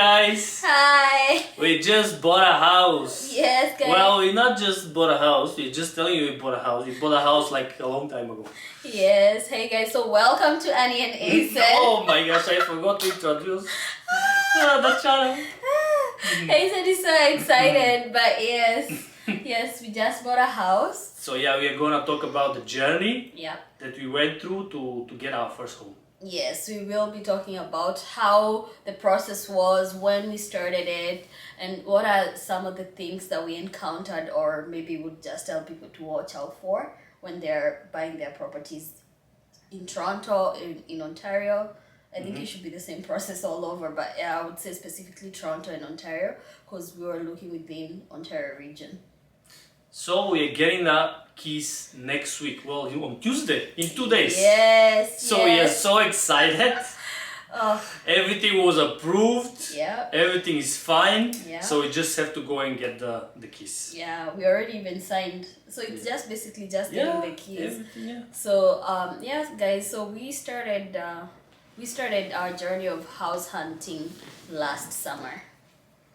guys! Hi! We just bought a house. Yes, guys. Well, we not just bought a house, we're just telling you we bought a house. We bought a house like a long time ago. Yes, hey guys, so welcome to Annie and Asen. Oh my gosh, I forgot to introduce the channel. Asen is so excited, but yes, we just bought a house. So yeah, we are gonna talk about the journey Yeah. that we went through to get our first home. Yes, we will be talking about how the process was, when we started it, and what are some of the things that we encountered, or maybe would just tell people to watch out for when they're buying their properties in Toronto, in Ontario. I think it should be the same process all over, but yeah, I would say specifically Toronto and Ontario, because we were looking within Ontario region. So we are getting the keys next week. Well, on Tuesday, in 2 days. Yes. So we are so excited. Oh, Everything was approved. yeah. Everything is fine. Yeah. So we just have to go and get the keys. Yeah, we already even signed. So it's just basically just getting the keys. Everything, yeah. So yes, guys. So we started our journey of house hunting last summer,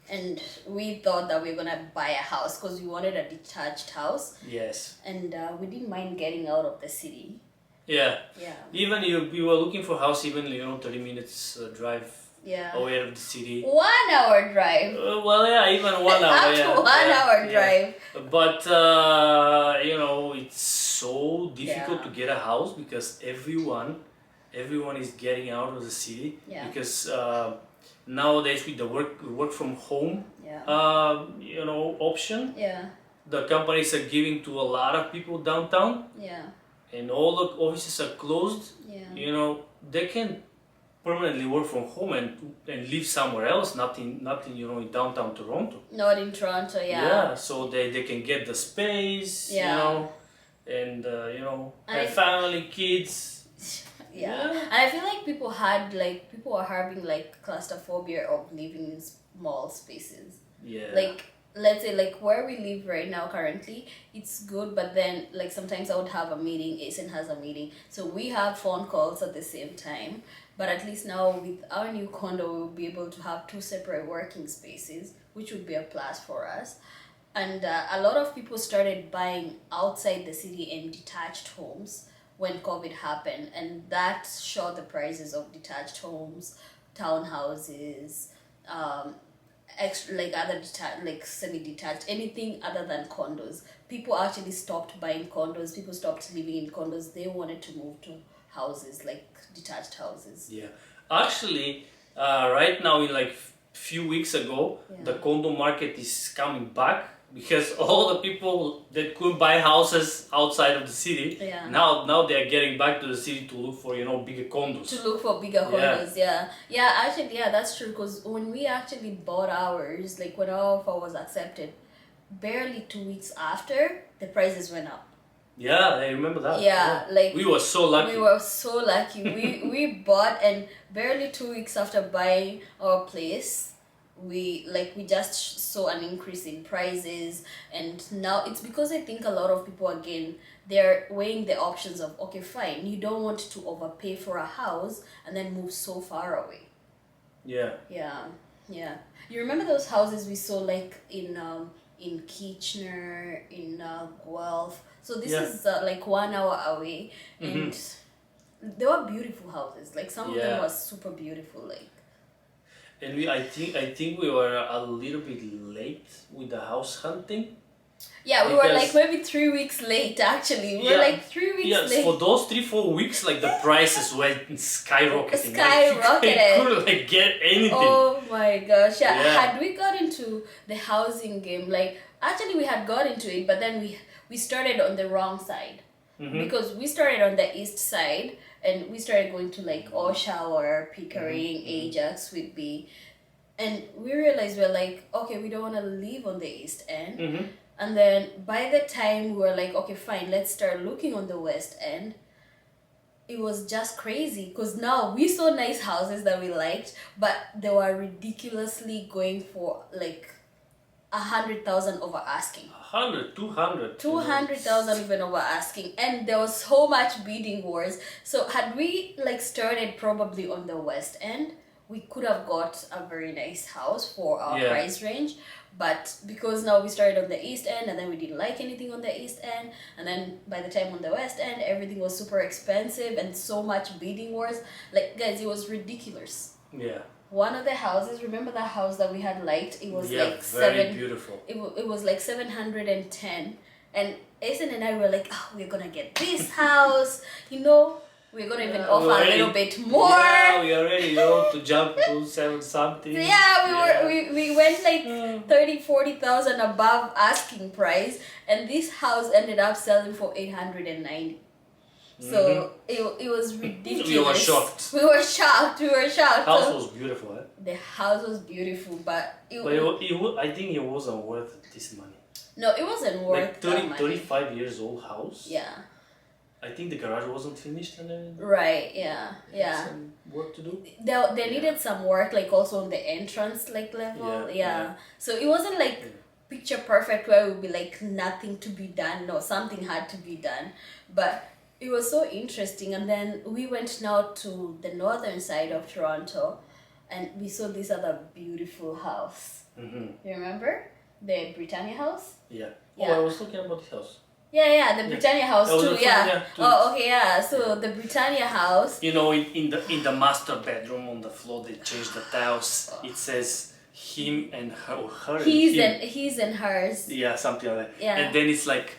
and we thought that we were gonna buy a house because we wanted a detached house, Yes. and we didn't mind getting out of the city. Yeah. Yeah. Even we were looking for a house, even 30 minutes drive Yeah. away out of the city. 1 hour drive. Well, yeah, even 1 hour. Up to yeah, 1 hour yeah. drive. But it's so difficult to get a house because everyone is getting out of the city. Yeah. Because nowadays with the work from home Yeah. option, Yeah. the companies are giving to a lot of people downtown, Yeah. and all the offices are closed. Yeah. They can permanently work from home and live somewhere else, not in in downtown Toronto. Not in Toronto. Yeah, so they can get the space, Yeah. and I- have family, kids. Yeah. And I feel like people are having like claustrophobia of living in small spaces. Yeah. Like, let's say like where we live right now currently, it's good, but then like sometimes I would have a meeting, Asen has a meeting, so we have phone calls at the same time. But at least now with our new condo, we'll be able to have 2 separate working spaces, which would be a plus for us. And a lot of people started buying outside the city in detached homes when COVID happened, and that shot the prices of detached homes, townhouses, like other like semi-detached, anything other than condos. People actually stopped buying condos. People stopped living in condos. They wanted to move to houses, like detached houses. Yeah. Actually, right now, in like few weeks ago, the condo market is coming back because all the people that couldn't buy houses outside of the city, now they are getting back to the city to look for bigger condos. To look for bigger condos, actually, that's true. Because when we actually bought ours, like when our offer was accepted, barely 2 weeks after, the prices went up. Yeah, I remember that. Yeah, like we were so lucky. We were so lucky. we bought, and barely 2 weeks after buying our place, we just saw an increase in prices. And now it's because I think a lot of people, again, they're weighing the options of, okay, fine, you don't want to overpay for a house and then move so far away. Yeah. You remember those houses we saw like in Kitchener, in Guelph? So this is like 1 hour away, and they were beautiful houses. Like some of them were super beautiful. Like, and I think we were a little bit late with the house hunting. Yeah, we were like maybe 3 weeks late. Actually, we were like 3 weeks late. For those 3-4 weeks, like the prices went skyrocketing. Skyrocketed. I couldn't get anything. Oh my gosh! Yeah. Had we got into the housing game, like actually we had got into it, but then we started on the wrong side, because we started on the east side, and we started going to like Oshawa, Pickering, Ajax, Whitby, and we realized we're like, okay, we don't want to live on the east end. And then by the time we were like, okay, fine, let's start looking on the west end, it was just crazy, because now we saw nice houses that we liked, but they were ridiculously going for like 100,000 over asking. 100, 200. 200,000 even over asking, and there was so much bidding wars. So had we like started probably on the west end, we could have got a very nice house for our Yeah. price range. But because now we started on the east end and then we didn't like anything on the east end, and then by the time on the west end everything was super expensive and so much bidding wars. Like, guys, it was ridiculous. Yeah. One of the houses, remember that house that we had liked? It was like very beautiful. It was like 710, and Asen and I were like, oh, we're gonna get this house, you know, we're gonna even offer a little bit more. Yeah, we are ready, to jump to 7 something. Yeah, we went like 30,000-40,000 above asking price, and this house ended up selling for 890. So it was ridiculous. We were shocked. We were shocked. House So was beautiful, eh? the house was beautiful, but I think it wasn't worth this money. no, it wasn't worth Like that money. 35 years old house. Yeah. I think the garage wasn't finished and then Right. Yeah. Yeah. some work to do. They needed some work, like also on the entrance like level. Yeah. So it wasn't like picture perfect where it would be like nothing to be done. No, something had to be done. But it was so interesting. And then we went now to the northern side of Toronto, and we saw this other beautiful house. You remember the Britannia house? Yeah. Yeah. Oh, I was talking about the house. Yeah, the Britannia house That was too. the Yeah. front, yeah, Oh, okay, yeah. So the Britannia house. In the master bedroom on the floor they changed the tiles. It says him and her, or her and him. His and hers. Yeah, something like that. Yeah. And then it's like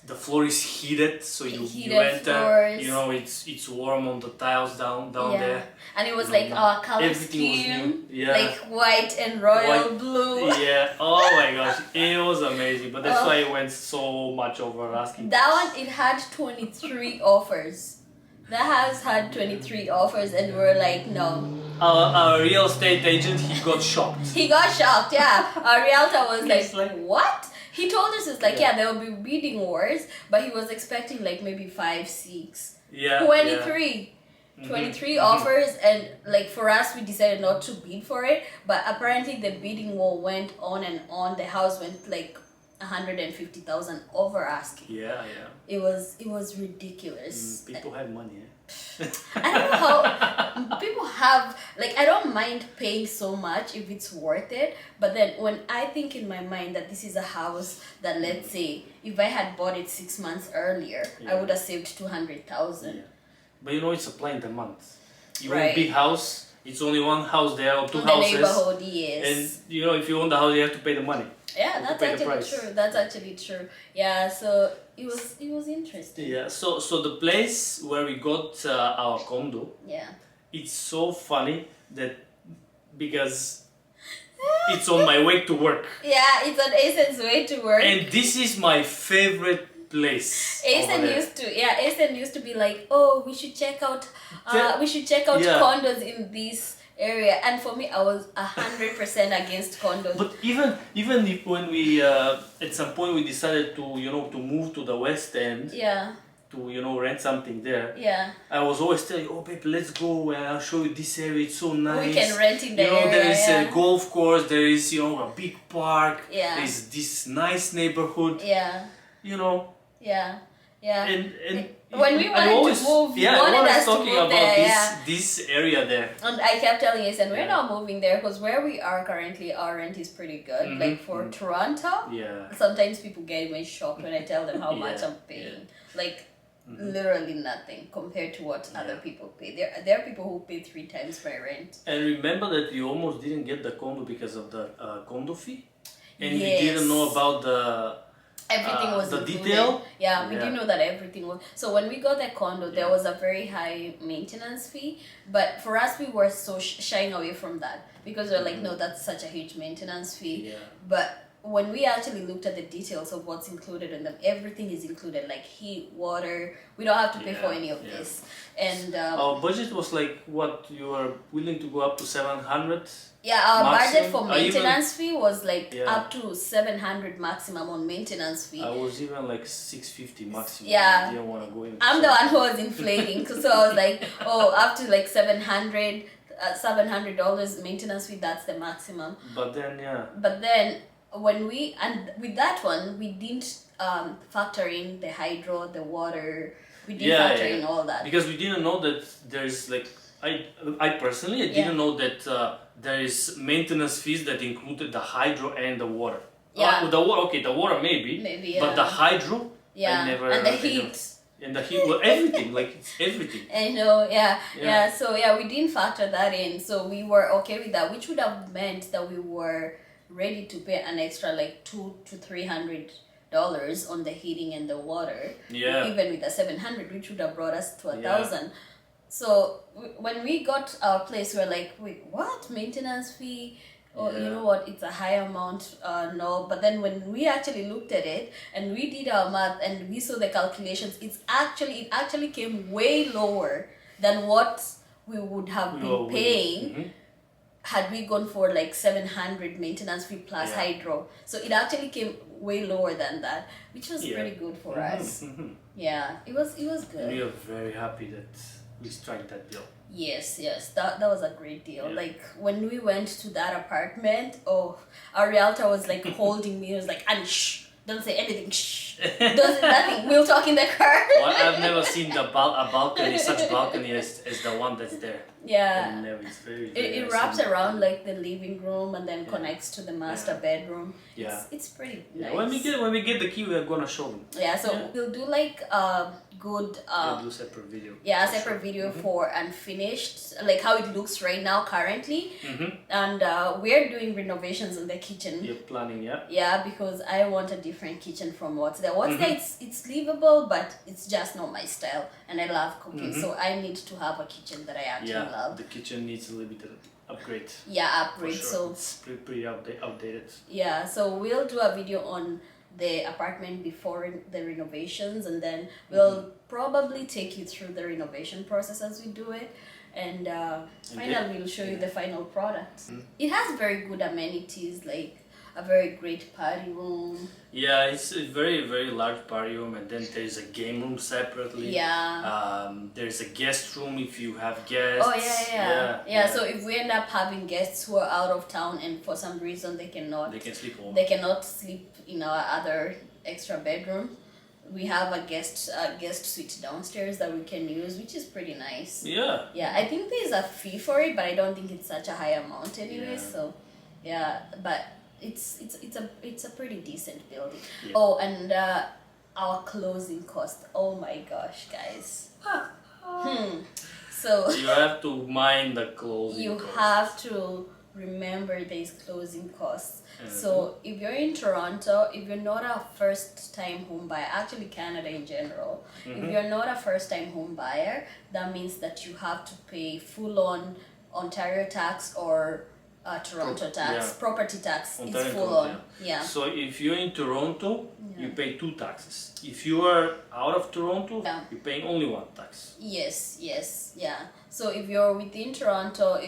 the floor is heated, so you enter. Floors. It's warm on the tiles down there. And it was like our color Everything was scheme, new. Yeah. like white and royal blue. Yeah. Oh my gosh, it was amazing. But that's why it went so much over asking. That one, it had 23 offers. That house had 23 offers, and we were like, no. Our real estate agent, he got shocked. He got shocked, yeah. Our realtor was He's like, what? He told us, it's like, there will be bidding wars, but he was expecting like maybe 5, 6. Yeah. 23. 23 offers, and like for us, we decided not to bid for it, but apparently the bidding war went on and on. The house went like 150,000 over asking. Yeah. It was ridiculous. People have money, eh? I don't know how people have, like, I don't mind paying so much if it's worth it, but then when I think in my mind that this is a house that, let's say, if I had bought it 6 months earlier, I would have saved 200,000. Yeah. But it's supply and demand. You want Right. a big house, it's only one house there or two In houses. the neighborhood, yes. And if you own the house, you have to pay the money. Yeah, to that's pay the actually price. true. That's actually true. Yeah, so it was interesting. Yeah. So the place where we got our condo, Yeah. it's so funny that because it's on my way to work, Yeah, it's on Asen's way to work. and this is my favorite place. over Asen there. used to be like, oh, we should check out Yeah. condos in this area, and for me, I was 100% against condos. But even if when we at some point we decided to to move to the West End Yeah, to rent something there, yeah. I was always telling you, oh babe, let's go and I'll show you this area. It's so nice. We can rent in the area. There is yeah. a golf course. There is a big park. Yeah. There is this nice neighborhood. Yeah, yeah, yeah. And When we wanted to move, you wanted I was us to talking move about there, this area there. And I kept telling Asen, we're Yeah. not moving there because where we are currently, our rent is pretty good. Like for Toronto, Yeah. sometimes people get even shocked when I tell them how much Yeah, I'm paying. Like literally nothing compared to what other people pay. There are people who pay 3 times my rent. And remember that you almost didn't get the condo because of the condo fee, and Yes. you didn't know about the Everything was the included. detail. Yeah, we Yeah. didn't know that everything was. So when we got the condo, there was a very high maintenance fee. But for us, we were so shying away from that because we were like, no, that's such a huge maintenance fee. Yeah. But when we actually looked at the details of what's included in them, everything is included, like heat, water. We don't have to pay for any of this. And Our budget was like what you were willing to go up to 700. yeah, our budget maximum. for maintenance fee was like Yeah. up to 700 maximum on maintenance fee. I was even like 650 maximum. Yeah. I didn't want to go in. I'm the one who was inflating, so I was like, oh, up to like $700 maintenance fee. That's the maximum. But then But then with that one, we didn't factor in the hydro, the water. We didn't factor in all that. because we didn't know that there's like I personally didn't know that there is maintenance fees that included the hydro and the water. Yeah. The water maybe. Maybe, yeah. But the hydro, yeah. I never. And the heat. And the heat, well, everything, like it's everything. I know, yeah. So yeah, we didn't factor that in. So we were okay with that, which would have meant that we were ready to pay an extra like $200 to $300 on the heating and the water. Yeah. Even with the 700, which would have brought us to 1,000. So when we got our place, we were like, wait, what? Maintenance fee? Oh, you know what? It's a high amount. No, but then when we actually looked at it and we did our math and we saw the calculations, it actually came way lower than what we would have been paying had we gone for like 700 maintenance fee plus hydro. So it actually came way lower than that, which was pretty good for us. Yeah, it was good. We are very happy that we struck that deal. Yes, that was a great deal. Yeah. Like when we went to that apartment, our realtor was like holding me. He was like, "Annie, shh, don't say anything. Shh, don't say nothing. We'll talk in the car." Well, I've never seen a balcony, such balcony as the one that's there. Yeah. It's very, it wraps around like the living room and then connects to the master bedroom. Yeah. It's pretty nice. When we get the key, we're gonna show them. Yeah. So we'll do like good. We'll do a separate video. Yeah, a separate video for unfinished, like how it looks right now currently. And we're doing renovations in the kitchen. You're planning, yeah? Yeah, because I want a different kitchen from what's there. What's there, it's livable, but it's just not my style, and I love cooking, so I need to have a kitchen that I actually love. The kitchen needs a little bit of upgrade. Yeah, upgrade. Sure. So it's pretty outdated. Yeah, so we'll do a video on the apartment before the renovations, and then we'll probably take you through the renovation process as we do it, and finally we'll show you the final product. It has very good amenities, like a very great party room. Yeah, it's a very, very large party room, and then there's a game room separately. Yeah. There's a guest room if you have guests. Oh, yeah. So if we end up having guests who are out of town and for some reason they can sleep in our other extra bedroom, we have a guest suite downstairs that we can use, which is pretty nice. Yeah. Yeah, I think there's a fee for it, but I don't think it's such a high amount anyway. So, yeah, but it's a pretty decent building. Yeah. Oh, and our closing cost. Oh my gosh, guys. So you have to mind the closing. You have to remember these closing costs. So if you're in Toronto, if you're not a first-time home buyer, actually Canada in general, if you're not a first-time home buyer, that means that you have to pay full-on Ontario tax or Toronto tax. Yeah. Property tax Ontario is full on. Yeah. So if you're in Toronto, you pay 2 taxes. If you are out of Toronto, you're paying only 1 tax. Yes, yeah. So if you're within Toronto,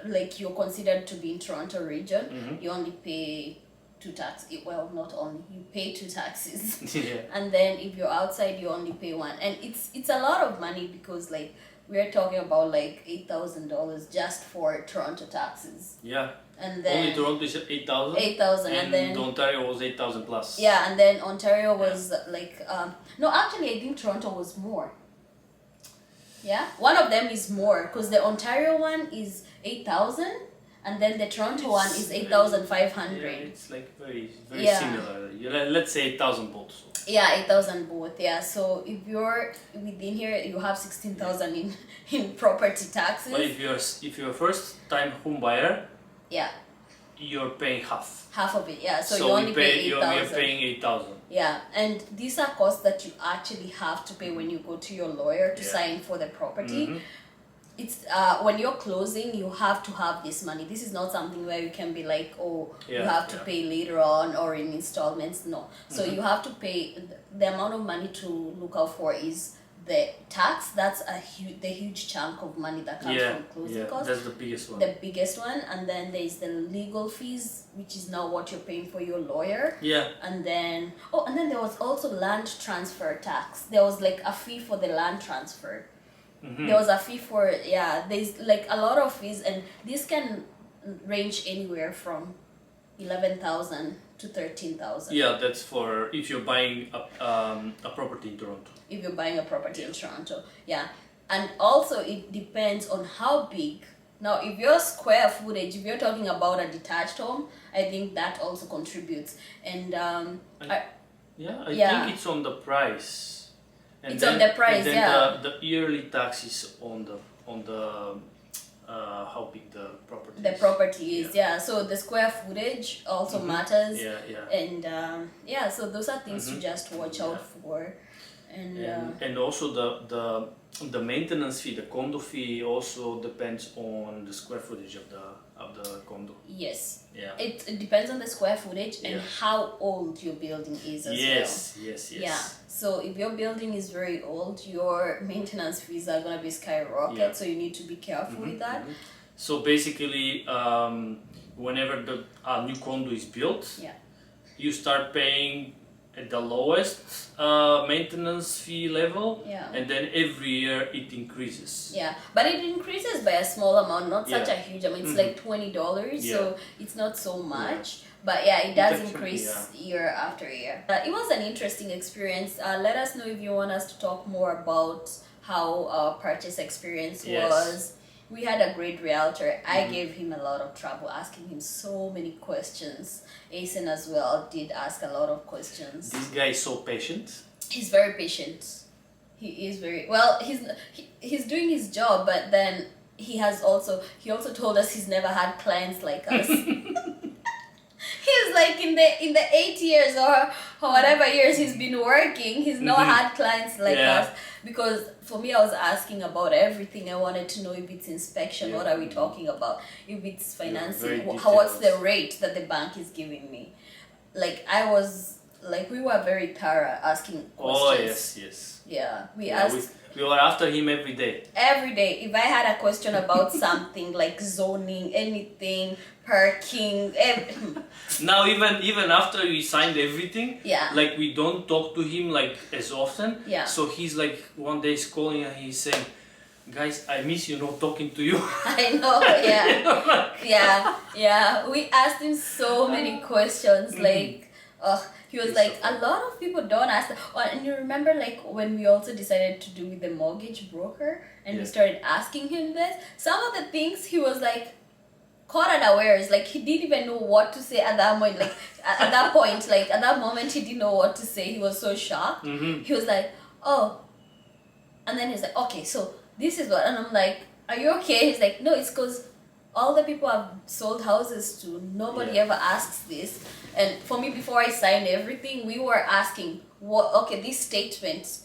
like you're considered to be in Toronto region, you only pay 2 taxes. Well, not only, you pay 2 taxes. And then if you're outside, you only pay 1. And it's a lot of money because like we're talking about like $8,000 just for Toronto taxes. Yeah. And then only Toronto is 8,000. 8,000, and then Ontario was 8,000 plus. Yeah, and then Ontario was like no, actually I think Toronto was more. Yeah, one of them is more because the Ontario one is 8,000, and then the Toronto one is 8,500. Yeah, it's like very similar. Let's say 8,000 both. So. Yeah, 8,000 both. Yeah, so if you're within here, you have 16,000 in property taxes. But if you're a first time home buyer, you're paying half. Half of it, yeah. So you only pay 8,000. You're paying 8,000. Yeah, and these are costs that you actually have to pay when you go to your lawyer to sign for the property. It's when you're closing, you have to have this money. This is not something where you can be like, you have to pay later on or in installments. No. So you have to pay. The amount of money to look out for is the tax. That's the huge chunk of money that comes from closing costs. That's the biggest one. The biggest one, and then there's the legal fees, which is now what you're paying for your lawyer. Yeah. And then there was also land transfer tax. There was like a fee for the land transfer. There was a fee for there's like a lot of fees, and this can range anywhere from 11,000 to 13,000. Yeah, that's for if you're buying a property in Toronto. If you're buying a property in Toronto, And also it depends on how big. Now, if your square footage, if you're talking about a detached home, I think that also contributes. And I think it's on the price. And it's on the price, and then the yearly tax is on the how big the property the is. property is. So the square footage also matters. And so those are things to just watch out for. And also the maintenance fee, the condo fee also depends on the square footage of the condo. Yes. Yeah. It depends on the square footage and how old your building is as well. Yes. Yeah. So if your building is very old, your maintenance fees are gonna be skyrocket. So you need to be careful with that. So basically, whenever the new condo is built, you start paying at the lowest maintenance fee level, and then every year it increases. But it increases by a small amount, not such a huge amount. It's like $20, so it's not so much. But it does increase year after year. It was an interesting experience. Let us know if you want us to talk more about how our purchase experience was. We had a great realtor. I gave him a lot of trouble asking him so many questions. Asen as well did ask a lot of questions. This guy is so patient. He's very patient. He is very well. He's doing his job, but then he also told us he's never had clients like us. He's like in the 8 years or whatever years he's been working, he's not had clients like us. Because for me, I was asking about everything. I wanted to know if it's inspection, what are we talking about? If it's financing, what's the rate that the bank is giving me? We were very thorough asking questions. Oh yes. Yeah, we asked. We were after him every day. Every day. If I had a question about something like zoning, anything, parking, Now even after we signed everything, like we don't talk to him like as often. So he's like one day he's calling and he's saying, "Guys, I miss talking to you." I know, We asked him so many questions, he was like, a lot of people don't ask that. Oh, and you remember when we also decided to do with the mortgage broker and we started asking him this, some of the things he was like caught unawares, he didn't even know what to say at that moment, at that point, at that moment he didn't know what to say. He was so shocked. He was like, oh, and then he's like, okay, so this is what, and I'm like, are you okay? He's like, no, it's because all the people I've sold houses to, nobody ever asks this. And for me, before I signed everything, we were asking, this statement,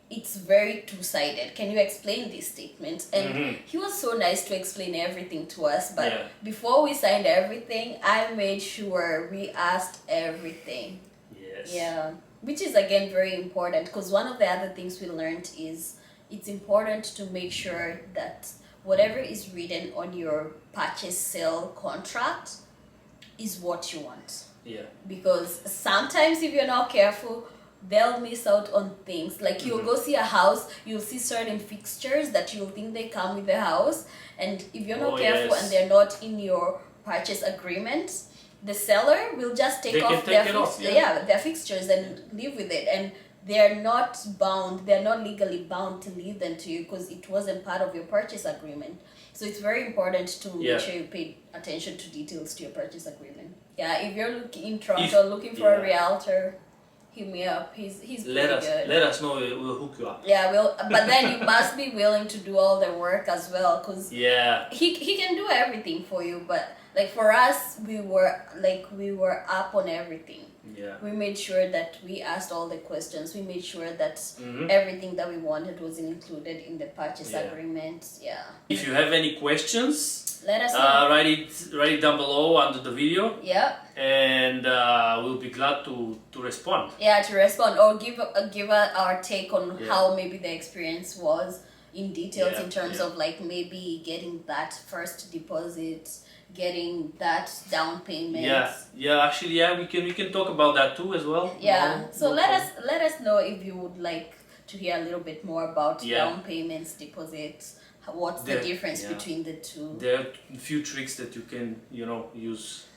it's very two-sided. Can you explain this statement? And he was so nice to explain everything to us. But before we signed everything, I made sure we asked everything. Yes. Yeah. Which is, again, very important. Because one of the other things we learned is it's important to make sure that whatever is written on your purchase sale contract is what you want. Because sometimes if you're not careful, they'll miss out on things. You'll go see a house, you'll see certain fixtures that you'll think they come with the house, and if you're not careful and they're not in your purchase agreement, the seller will just take off their fixtures and live with it, and they're not legally bound to leave them to you because it wasn't part of your purchase agreement. So it's very important to make sure you pay attention to details to your purchase agreement. If you're looking in Toronto, looking for a realtor, hit me up. He's pretty good. Let us know. We'll hook you up. But then you must be willing to do all the work as well, because he can do everything for you. But for us, we were up on everything. We made sure that we asked all the questions. We made sure that everything that we wanted was included in the purchase agreement. If you have any questions, let us know. Write it down below under the video. And we'll be glad to respond. To respond or give our take on how maybe the experience was in details in terms of maybe getting that first deposit, getting that down payment. We can talk about that too as well. Let us know if you would like to hear a little bit more about down payments, deposits. What's the difference between the two? There are a few tricks that you can use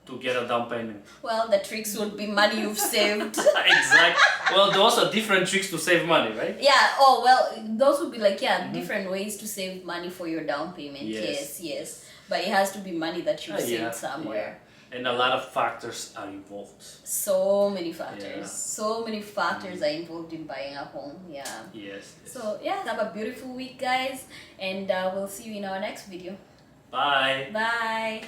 to get a down payment? Well, the tricks would be money you've saved. Exactly. Well, those are different tricks to save money, right? Yeah. Oh, well, those would be like, different ways to save money for your down payment. Yes. But it has to be money that you saved somewhere. And a lot of factors are involved. So many factors. Yeah. So many factors are involved in buying a home. Yeah. Yes. So, have a beautiful week, guys. And we'll see you in our next video. Bye. Bye.